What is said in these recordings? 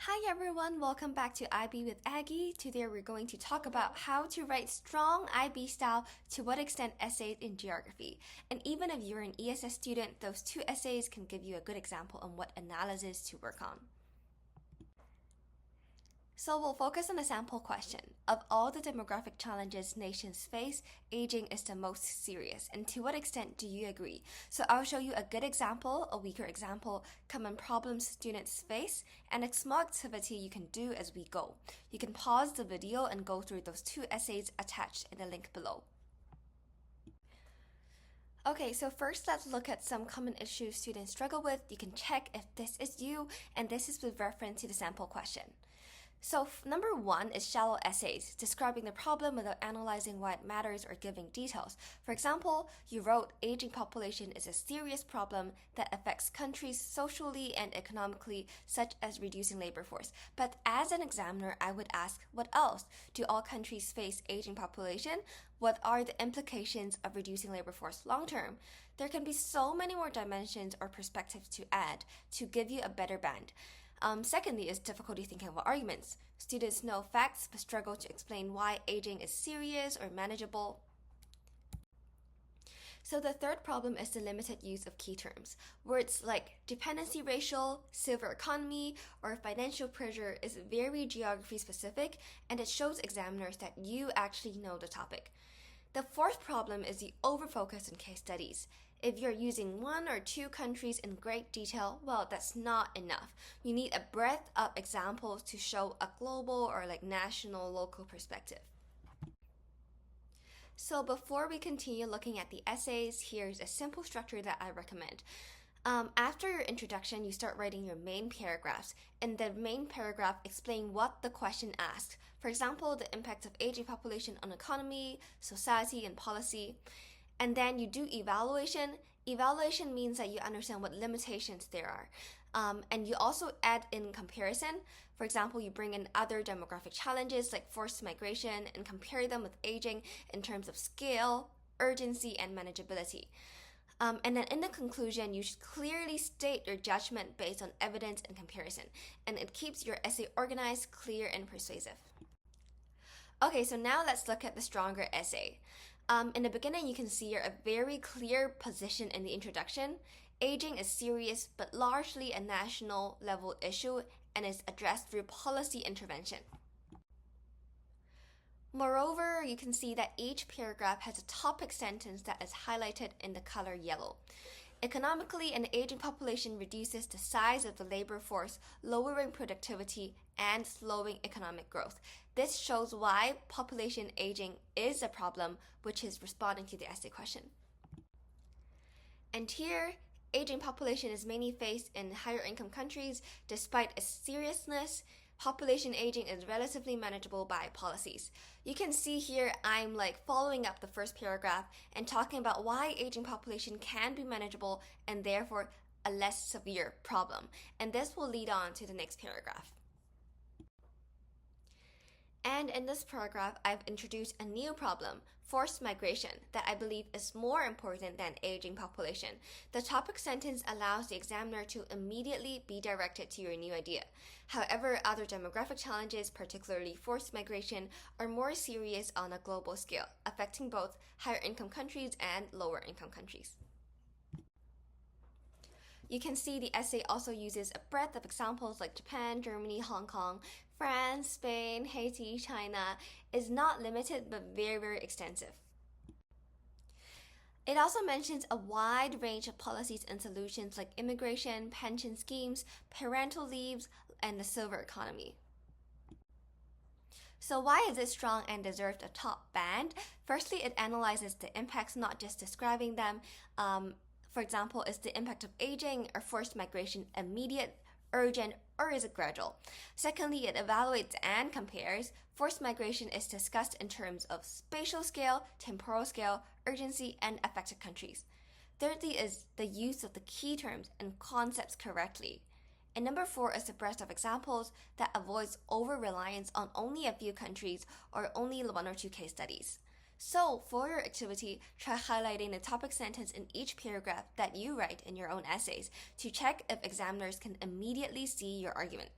Hi everyone, welcome back to IB with Aggie. Today we're going to talk about how to write strong IB style, to what extent essays in geography. And even if you're an ESS student, those two essays can give you a good example on what analysis to work on. So we'll focus on a sample question. Of all the demographic challenges nations face, aging is the most serious. And to what extent do you agree? So I'll show you a good example, a weaker example, common problems students face, and a small activity you can do as we go. You can pause the video and go through those two essays attached in the link below. Okay, so first let's look at some common issues students struggle with. You can check if this is you, and this is with reference to the sample question. So number one is shallow essays, describing the problem without analyzing why it matters or giving details. For example, you wrote, aging population is a serious problem that affects countries socially and economically, such as reducing labor force. But as an examiner, I would ask, what else? Do all countries face aging population? What are the implications of reducing labor force long term? There can be so many more dimensions or perspectives to add to give you a better band. Secondly is difficulty thinking about arguments. Students know facts but struggle to explain why aging is serious or manageable. So the third problem is the limited use of key terms. Words like dependency ratio, silver economy, or financial pressure is very geography specific, and it shows examiners that you actually know the topic. The fourth problem is the overfocus on case studies. If you're using one or two countries in great detail, well, that's not enough. You need a breadth of examples to show a global or national, local perspective. So before we continue looking at the essays, here's a simple structure that I recommend. After your introduction, you start writing your main paragraphs. In the main paragraph, explain what the question asks. For example, the impact of aging population on economy, society, and policy. And then you do evaluation. Evaluation means that you understand what limitations there are. And you also add in comparison. For example, you bring in other demographic challenges like forced migration and compare them with aging in terms of scale, urgency, and manageability. And then in the conclusion, you should clearly state your judgment based on evidence and comparison. And it keeps your essay organized, clear, and persuasive. Okay, so now let's look at the stronger essay. In the beginning, you can see a very clear position in the introduction. Aging is serious, but largely a national level issue and is addressed through policy intervention. Moreover, you can see that each paragraph has a topic sentence that is highlighted in the color yellow. Economically, an aging population reduces the size of the labor force, lowering productivity and slowing economic growth. This shows why population aging is a problem, which is responding to the essay question. And here, aging population is mainly faced in higher income countries. Despite its seriousness, population aging is relatively manageable by policies. You can see here I'm following up the first paragraph and talking about why aging population can be manageable and therefore a less severe problem. And this will lead on to the next paragraph. And in this paragraph, I've introduced a new problem, forced migration, that I believe is more important than aging population. The topic sentence allows the examiner to immediately be directed to your new idea. However, other demographic challenges, particularly forced migration, are more serious on a global scale, affecting both higher income countries and lower income countries. You can see the essay also uses a breadth of examples like Japan, Germany, Hong Kong, France, Spain, Haiti, China. Is not limited but very, very extensive. It also mentions a wide range of policies and solutions like immigration, pension schemes, parental leaves, and the silver economy. So why is it strong and deserved a top band? Firstly, it analyzes the impacts, not just describing them. For example, is the impact of aging or forced migration immediate, urgent, or is it gradual? Secondly, it evaluates and compares. Forced migration is discussed in terms of spatial scale, temporal scale, urgency, and affected countries. Thirdly is the use of the key terms and concepts correctly. And number 4 is the breadth of examples that avoids over-reliance on only a few countries or only one or two case studies. So for your activity, try highlighting the topic sentence in each paragraph that you write in your own essays to check if examiners can immediately see your argument.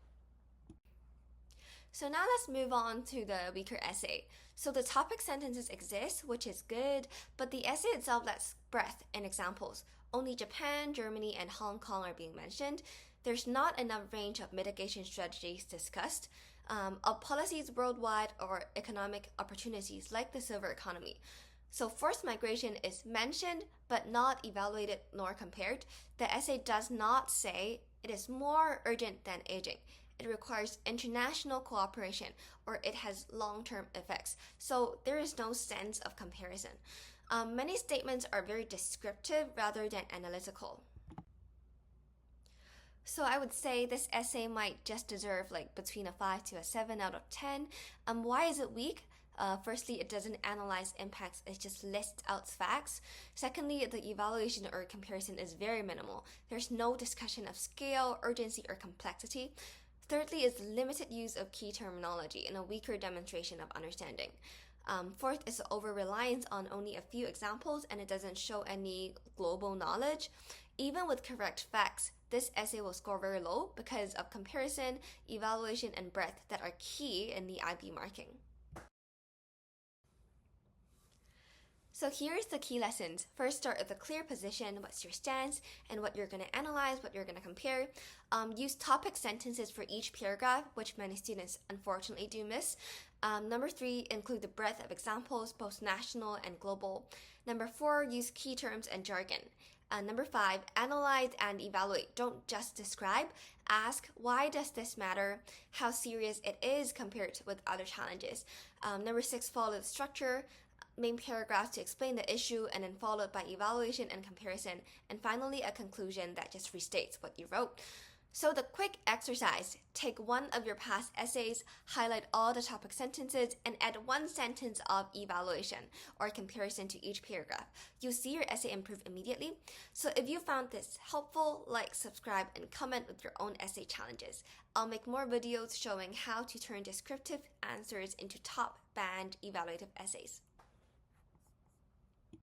So now let's move on to the weaker essay. So the topic sentences exist, which is good, but the essay itself lacks breadth and examples. Only Japan, Germany, and Hong Kong are being mentioned. There's not enough range of mitigation strategies discussed, of policies worldwide or economic opportunities like the silver economy. So forced migration is mentioned but not evaluated nor compared. The essay does not say it is more urgent than aging. It requires international cooperation or it has long-term effects. So there is no sense of comparison. Many statements are very descriptive rather than analytical. So I would say this essay might just deserve like between a 5 to a 7 out of 10. Why is it weak? Firstly, it doesn't analyze impacts, it just lists out facts. Secondly, the evaluation or comparison is very minimal. There's no discussion of scale, urgency, or complexity. Thirdly is limited use of key terminology and a weaker demonstration of understanding. Fourth is over-reliance on only a few examples and it doesn't show any global knowledge. Even with correct facts, this essay will score very low because of comparison, evaluation, and breadth that are key in the IB marking. So here's the key lessons. First, start with a clear position, what's your stance, and what you're going to analyze, what you're going to compare. Use topic sentences for each paragraph, which many students unfortunately do miss. Number 3, include the breadth of examples, both national and global. Number 4, use key terms and jargon. Number 5, analyze and evaluate. Don't just describe. Ask, why does this matter? How serious it is compared with other challenges. Number 6, follow the structure. Main paragraphs to explain the issue and then followed by evaluation and comparison. And finally, a conclusion that just restates what you wrote. So the quick exercise, take one of your past essays, highlight all the topic sentences, and add one sentence of evaluation or comparison to each paragraph. You'll see your essay improve immediately. So if you found this helpful, like, subscribe, and comment with your own essay challenges. I'll make more videos showing how to turn descriptive answers into top band evaluative essays.